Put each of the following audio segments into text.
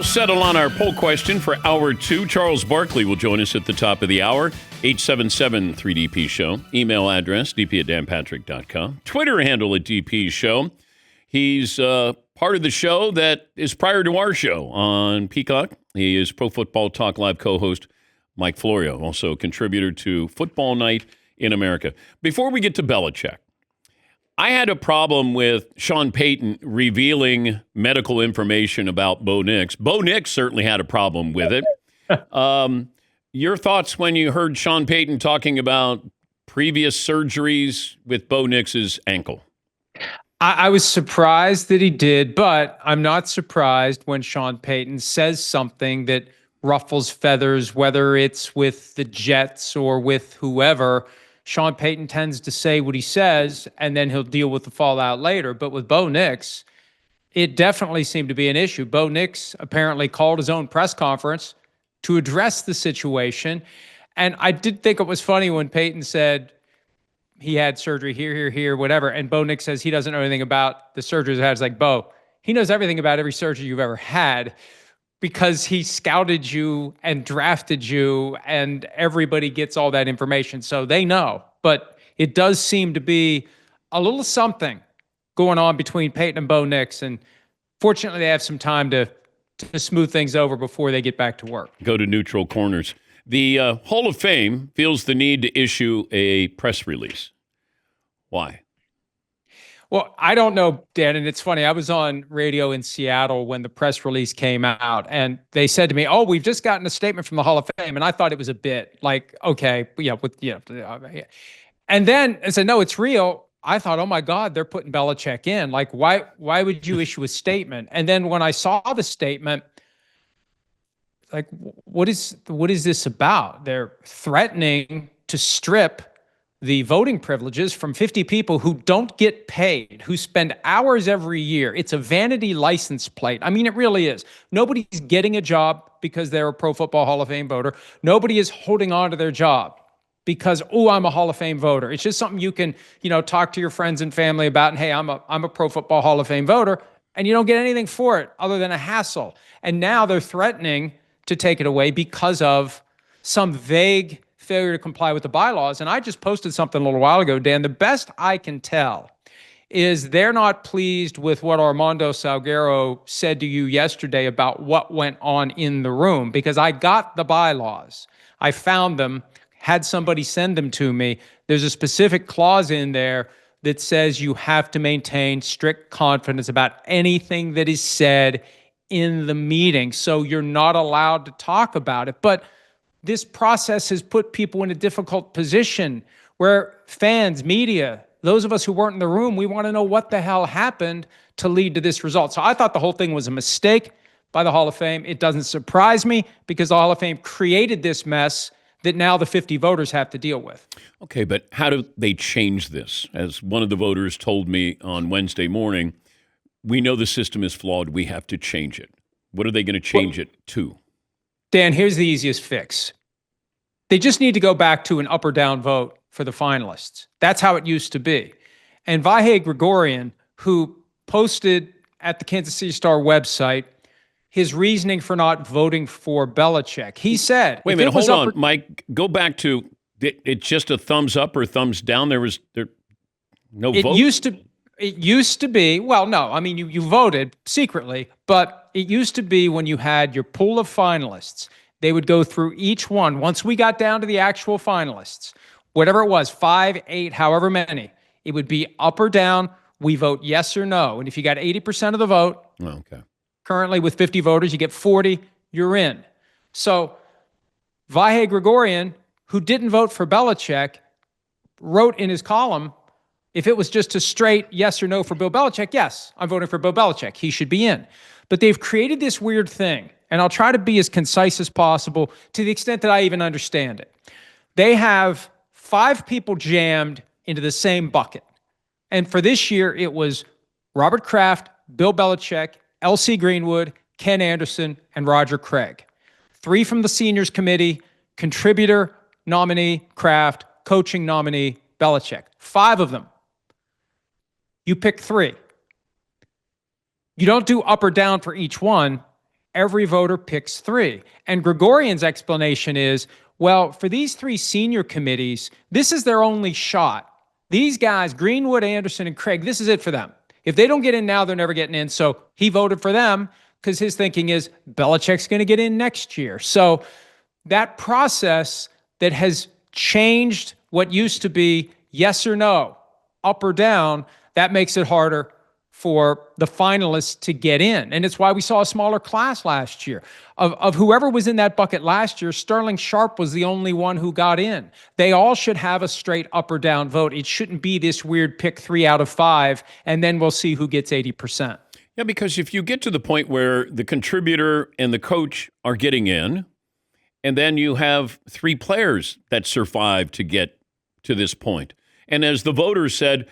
We'll settle on our poll question for hour 2. Charles Barkley will join us at the top of the hour. 877-3DP Show. Email address, dp@danpatrick.com. Twitter handle at DP Show. He's part of the show that is prior to our show on Peacock. He is Pro Football Talk Live co-host Mike Florio, also a contributor to Football Night in America. Before we get to Belichick, I had a problem with Sean Payton revealing medical information about Bo Nix. Bo Nix certainly had a problem with it. Your thoughts when you heard Sean Payton talking about previous surgeries with Bo Nix's ankle? I was surprised that he did, but I'm not surprised when Sean Payton says something that ruffles feathers, whether it's with the Jets or with whoever. Sean Payton tends to say what he says, and then he'll deal with the fallout later. But with Bo Nix, it definitely seemed to be an issue. Bo Nix apparently called his own press conference to address the situation. And I did think it was funny when Payton said he had surgery here, whatever. And Bo Nix says he doesn't know anything about the surgeries he had. It's like, Bo, he knows everything about every surgery you've ever had because he scouted you and drafted you, and everybody gets all that information. So they know. But it does seem to be a little something going on between Payton and Bo Nix. And fortunately, they have some time to smooth things over before they get back to work. Go to neutral corners. The Hall of Fame feels the need to issue a press release. Why? Well, I don't know, Dan, and it's funny. I was on radio in Seattle when the press release came out, and they said to me, "Oh, we've just gotten a statement from the Hall of Fame," and I thought it was a bit like, okay, and then I said, "No, it's real." I thought, "Oh my God, they're putting Belichick in. Like, why would you issue a statement?" And then when I saw the statement, like, what is this about? They're threatening to strip the voting privileges from 50 people who don't get paid, who spend hours every year. It's a vanity license plate. I mean, it really is. Nobody's getting a job because they're a Pro Football Hall of Fame voter. Nobody is holding on to their job because, oh, I'm a Hall of Fame voter. It's just something you can, talk to your friends and family about. And hey, I'm a Pro Football Hall of Fame voter, and you don't get anything for it other than a hassle. And now they're threatening to take it away because of some vague failure to comply with the bylaws. And I just posted something a little while ago, Dan. The best I can tell is they're not pleased with what Armando Salguero said to you yesterday about what went on in the room, because I got the bylaws. I found them, had somebody send them to me. There's a specific clause in there that says you have to maintain strict confidence about anything that is said in the meeting. So you're not allowed to talk about it. But this process has put people in a difficult position where fans, media, those of us who weren't in the room, we want to know what the hell happened to lead to this result. So I thought the whole thing was a mistake by the Hall of Fame. It doesn't surprise me because the Hall of Fame created this mess that now the 50 voters have to deal with. Okay, but how do they change this? As one of the voters told me on Wednesday morning, we know the system is flawed. We have to change it. What are they going to change it to? Dan, here's the easiest fix. They just need to go back to an up or down vote for the finalists. That's how it used to be. And Vahe Gregorian, who posted at the Kansas City Star website his reasoning for not voting for Belichick, he said... Wait a minute, hold on, Mike. Go back to, it's just a thumbs up or thumbs down? There no vote? It used to be, well, no, I mean, you voted secretly, but it used to be when you had your pool of finalists, they would go through each one. Once we got down to the actual finalists, whatever it was, 5, 8, however many, it would be up or down. We vote yes or no. And if you got 80% of the vote, currently with 50 voters, you get 40, you're in. So Vahe Gregorian, who didn't vote for Belichick, wrote in his column, if it was just a straight yes or no for Bill Belichick, yes, I'm voting for Bill Belichick. He should be in. But they've created this weird thing, and I'll try to be as concise as possible to the extent that I even understand it. They have 5 people jammed into the same bucket. And for this year, it was Robert Kraft, Bill Belichick, L.C. Greenwood, Ken Anderson, and Roger Craig. 3 from the seniors committee, contributor nominee Kraft, coaching nominee Belichick. 5 of them. You pick 3. You don't do up or down for each one. every voter picks 3. And Gregorian's explanation is, well, for these 3 senior committees, this is their only shot. These guys, Greenwood, Anderson, and Craig, this is it for them. If they don't get in now, they're never getting in. So he voted for them because his thinking is Belichick's going to get in next year. So that process that has changed what used to be yes or no, up or down, that makes it harder for the finalists to get in. And it's why we saw a smaller class last year. Of whoever was in that bucket last year, Sterling Sharp was the only one who got in. They all should have a straight up or down vote. It shouldn't be this weird pick 3 out of 5, and then we'll see who gets 80%. Yeah, because if you get to the point where the contributor and the coach are getting in, and then you have 3 players that survive to get to this point. And as the voters said,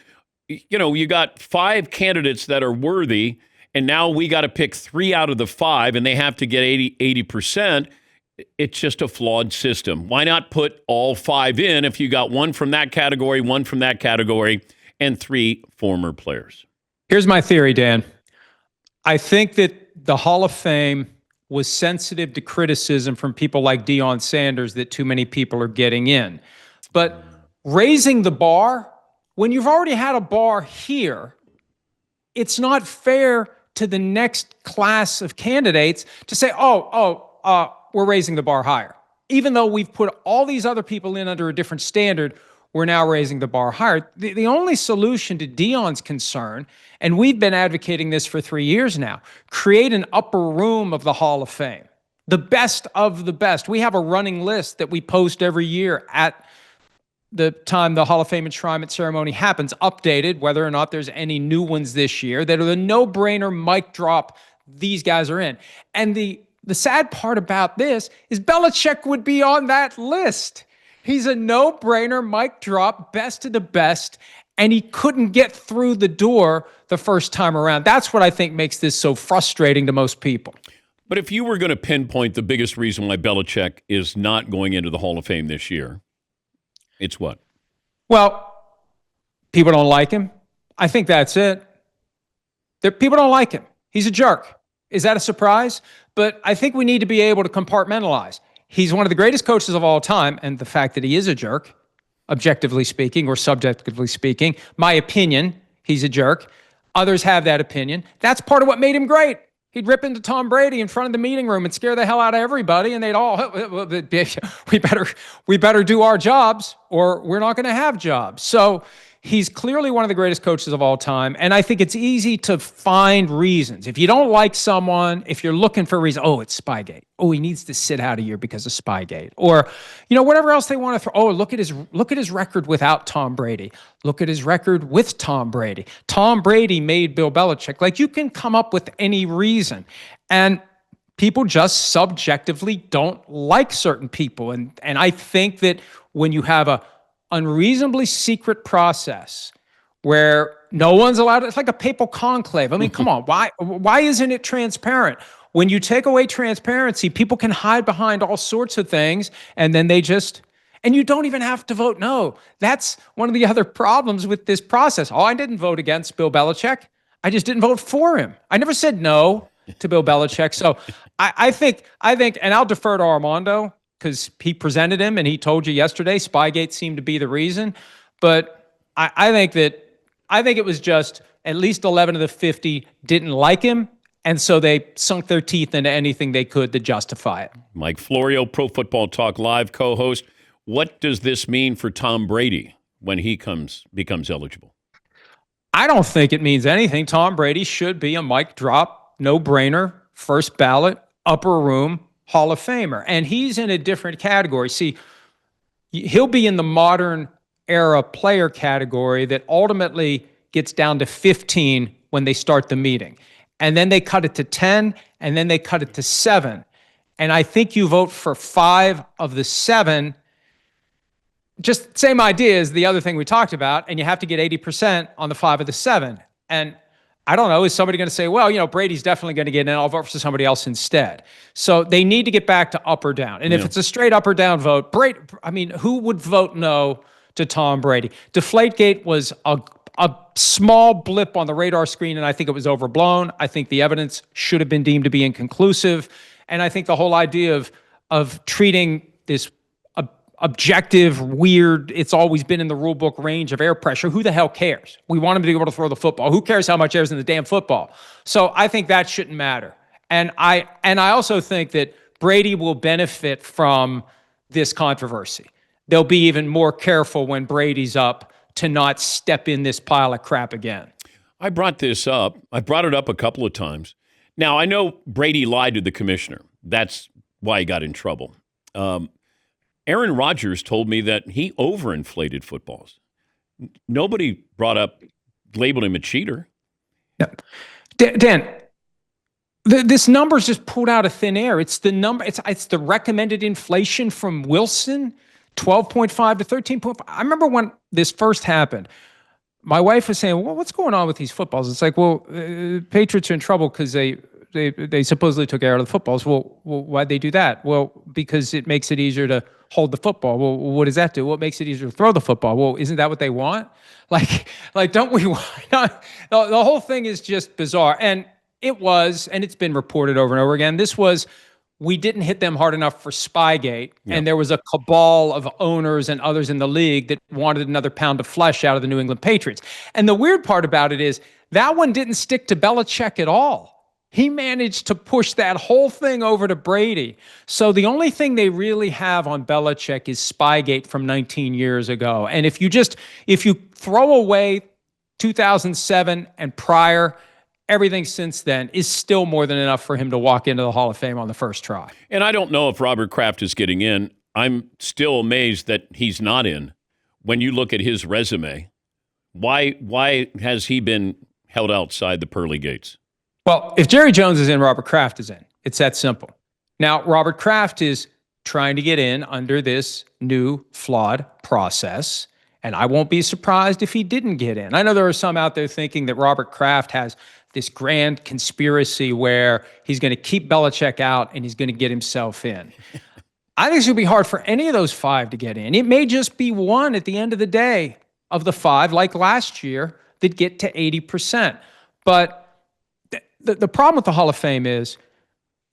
you know, you got 5 candidates that are worthy, and now we got to pick 3 out of the 5, and they have to get 80%. It's just a flawed system. Why not put all 5 in if you got 1 from that category, 1 from that category, and 3 former players? Here's my theory, Dan. I think that the Hall of Fame was sensitive to criticism from people like Deion Sanders that too many people are getting in. But raising the bar, when you've already had a bar here, it's not fair to the next class of candidates to say, we're raising the bar higher. Even though we've put all these other people in under a different standard, we're now raising the bar higher. The only solution to Deion's concern, and we've been advocating this for 3 years now, create an upper room of the Hall of Fame, the best of the best. We have a running list that we post every year at the time the Hall of Fame enshrinement ceremony happens, updated, whether or not there's any new ones this year, that are the no-brainer mic drop, these guys are in. And the sad part about this is Belichick would be on that list. He's a no-brainer mic drop, best of the best, and he couldn't get through the door the first time around. That's what I think makes this so frustrating to most people. But if you were going to pinpoint the biggest reason why Belichick is not going into the Hall of Fame this year, it's what? Well, people don't like him. I think that's it. People don't like him. He's a jerk. Is that a surprise? But I think we need to be able to compartmentalize. He's one of the greatest coaches of all time, and the fact that he is a jerk, objectively speaking or subjectively speaking, my opinion, he's a jerk. Others have that opinion. That's part of what made him great. He'd rip into Tom Brady in front of the meeting room and scare the hell out of everybody, and they'd all, we better do our jobs, or we're not going to have jobs. So he's clearly one of the greatest coaches of all time, and I think it's easy to find reasons. If you don't like someone, if you're looking for a reason, it's Spygate. He needs to sit out a year because of Spygate, or whatever else they want to throw. Look at his record without Tom Brady. Look at his record with Tom Brady. Tom Brady made Bill Belichick. Like, you can come up with any reason, and people just subjectively don't like certain people, and I think that when you have a unreasonably secret process where no one's allowed, it's like a papal conclave. I mean, come on, why isn't it transparent? When you take away transparency, people can hide behind all sorts of things, and then and you don't even have to vote no. That's one of the other problems with this process. I didn't vote against Bill Belichick. I just didn't vote for him. I never said no to Bill Belichick. So I think, and I'll defer to Armando, because he presented him and he told you yesterday Spygate seemed to be the reason. But I think it was just at least 11 of the 50 didn't like him, and so they sunk their teeth into anything they could to justify it. Mike Florio, Pro Football Talk Live co-host. What does this mean for Tom Brady when he becomes eligible? I don't think it means anything. Tom Brady should be a mic drop, no-brainer, first ballot, upper room Hall of Famer. And he's in a different category. See, he'll be in the modern era player category that ultimately gets down to 15 when they start the meeting. And then they cut it to 10, and then they cut it to 7. And I think you vote for 5 of the 7. Just same idea as the other thing we talked about, and you have to get 80% on the 5 of the 7. And I don't know, is somebody going to say, Brady's definitely going to get in, I'll vote for somebody else instead. So they need to get back to up or down. And if it's a straight up or down vote, who would vote no to Tom Brady? Deflategate was a a small blip on the radar screen, and I think it was overblown. I think the evidence should have been deemed to be inconclusive. And I think the whole idea of treating this objective, weird, it's always been in the rule book range of air pressure. Who the hell cares? We want him to be able to throw the football. Who cares how much air's in the damn football? So I think that shouldn't matter. And I also think that Brady will benefit from this controversy. They'll be even more careful when Brady's up to not step in this pile of crap again. I brought this up. I brought it up a couple of times. Now, I know Brady lied to the commissioner. That's why he got in trouble. Aaron Rodgers told me that he overinflated footballs. Nobody labeled him a cheater. Yeah. Dan, this number's just pulled out of thin air. It's the number. It's the recommended inflation from Wilson, 12.5 to 13.5. I remember when this first happened, my wife was saying, well, what's going on with these footballs? It's like, well, Patriots are in trouble because they supposedly took air out of the footballs. Well, why'd they do that? Well, because it makes it easier to hold the football. Well, what does that do? Well, it makes it easier to throw the football. Well, isn't that what they want? Like don't we want? The whole thing is just bizarre. And it was, and it's been reported over and over again. We didn't hit them hard enough for Spygate, and there was a cabal of owners and others in the league that wanted another pound of flesh out of the New England Patriots. And the weird part about it is that one didn't stick to Belichick at all. He managed to push that whole thing over to Brady. So the only thing they really have on Belichick is Spygate from 19 years ago. And if you throw away 2007 and prior, everything since then is still more than enough for him to walk into the Hall of Fame on the first try. And I don't know if Robert Kraft is getting in. I'm still amazed that he's not in. When you look at his resume, why has he been held outside the pearly gates? Well, if Jerry Jones is in, Robert Kraft is in. It's that simple. Now, Robert Kraft is trying to get in under this new flawed process, and I won't be surprised if he didn't get in. I know there are some out there thinking that Robert Kraft has this grand conspiracy where he's going to keep Belichick out and he's going to get himself in. I think it's going to be hard for any of those five to get in. It may just be one at the end of the day of the five, like last year, that get to 80%. But the problem with the Hall of Fame is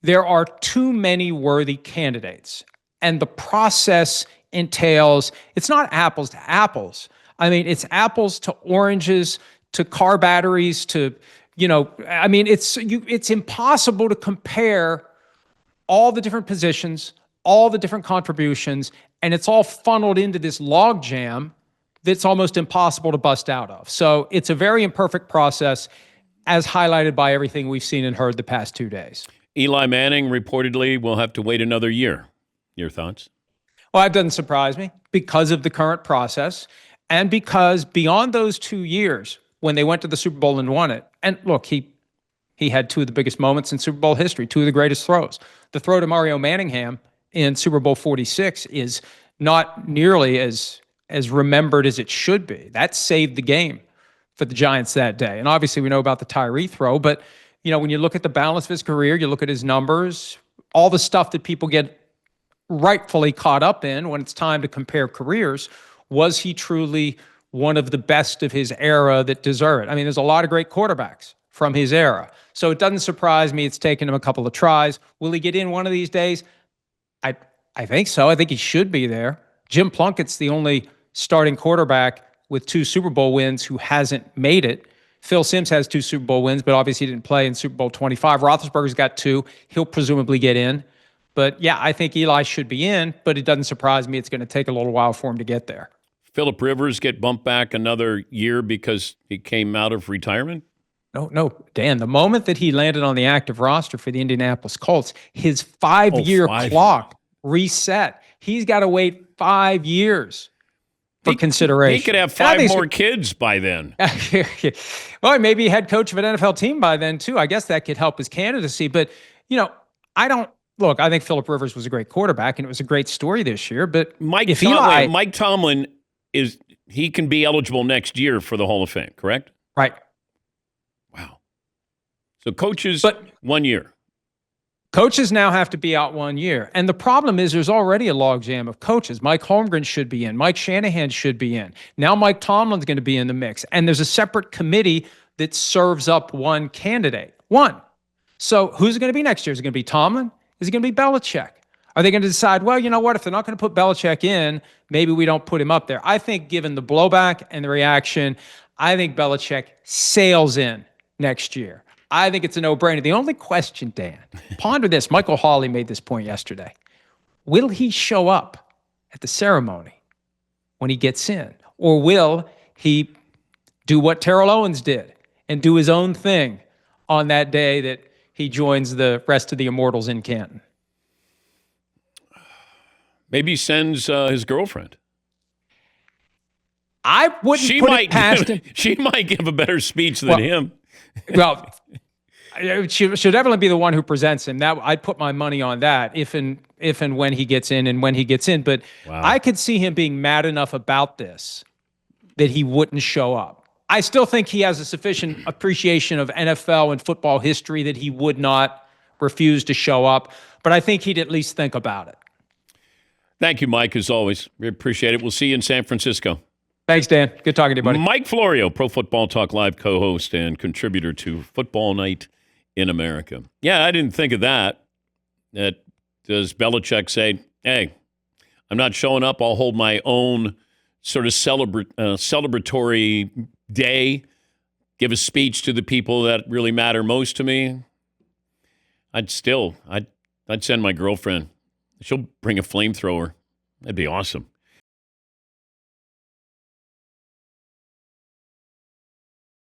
there are too many worthy candidates, and the process entails, it's not apples to apples. I mean, it's apples to oranges, to car batteries, to, it's impossible to compare all the different positions, all the different contributions, and it's all funneled into this log jam that's almost impossible to bust out of. So it's a very imperfect process, as highlighted by everything we've seen and heard the past 2 days. Eli Manning reportedly will have to wait another year. Your thoughts? Well, that doesn't surprise me because of the current process and because beyond those 2 years, when they went to the Super Bowl and won it, and look, he had two of the biggest moments in Super Bowl history, two of the greatest throws. The throw to Mario Manningham in Super Bowl 46 is not nearly as remembered as it should be. That saved the game for the Giants that day. And obviously we know about the Tyree throw, but when you look at the balance of his career, you look at his numbers, all the stuff that people get rightfully caught up in when it's time to compare careers, was he truly one of the best of his era that deserve it? I mean, there's a lot of great quarterbacks from his era. So it doesn't surprise me it's taken him a couple of tries. Will he get in one of these days? I think so. I think he should be there. Jim Plunkett's the only starting quarterback with 2 Super Bowl wins who hasn't made it. Phil Simms has 2 Super Bowl wins, but obviously he didn't play in Super Bowl 25. Roethlisberger's got 2. He'll presumably get in. But yeah, I think Eli should be in, but it doesn't surprise me it's going to take a little while for him to get there. Phillip Rivers get bumped back another year because he came out of retirement? No, Dan, the moment that he landed on the active roster for the Indianapolis Colts, his 5-year clock reset. He's got to wait 5 years for consideration. He could have 5 more kids by then. Well, maybe head coach of an NFL team by then, too. I guess that could help his candidacy. But, I think Phillip Rivers was a great quarterback, and it was a great story this year. But Mike Tomlin he can be eligible next year for the Hall of Fame, correct? Right. Wow. So coaches, 1 year. Coaches now have to be out 1 year. And the problem is there's already a logjam of coaches. Mike Holmgren should be in. Mike Shanahan should be in. Now Mike Tomlin's going to be in the mix. And there's a separate committee that serves up one candidate. One. So who's it going to be next year? Is it going to be Tomlin? Is it going to be Belichick? Are they going to decide, well, you know what, if they're not going to put Belichick in, maybe we don't put him up there? I think given the blowback and the reaction, I think Belichick sails in next year. I think it's a no-brainer. The only question, Dan, ponder this. Michael Hawley made this point yesterday. Will he show up at the ceremony when he gets in? Or will he do what Terrell Owens did and do his own thing on that day that he joins the rest of the immortals in Canton? Maybe he sends his girlfriend. I wouldn't put it past him. She might give a better speech than him. Well, she should definitely be the one who presents him. That I'd put my money on that if and when he gets in and when he gets in. But wow. I could see him being mad enough about this that he wouldn't show up. I still think he has a sufficient appreciation of NFL and football history that he would not refuse to show up. But I think he'd at least think about it. Thank you, Mike, as always. We appreciate it. We'll see you in San Francisco. Thanks, Dan. Good talking to you, buddy. Mike Florio, Pro Football Talk Live co-host and contributor to Football Night in America. Yeah, I didn't think of that. Does Belichick say, hey, I'm not showing up. I'll hold my own sort of celebratory day, give a speech to the people that really matter most to me? I'd send my girlfriend. She'll bring a flamethrower. That'd be awesome.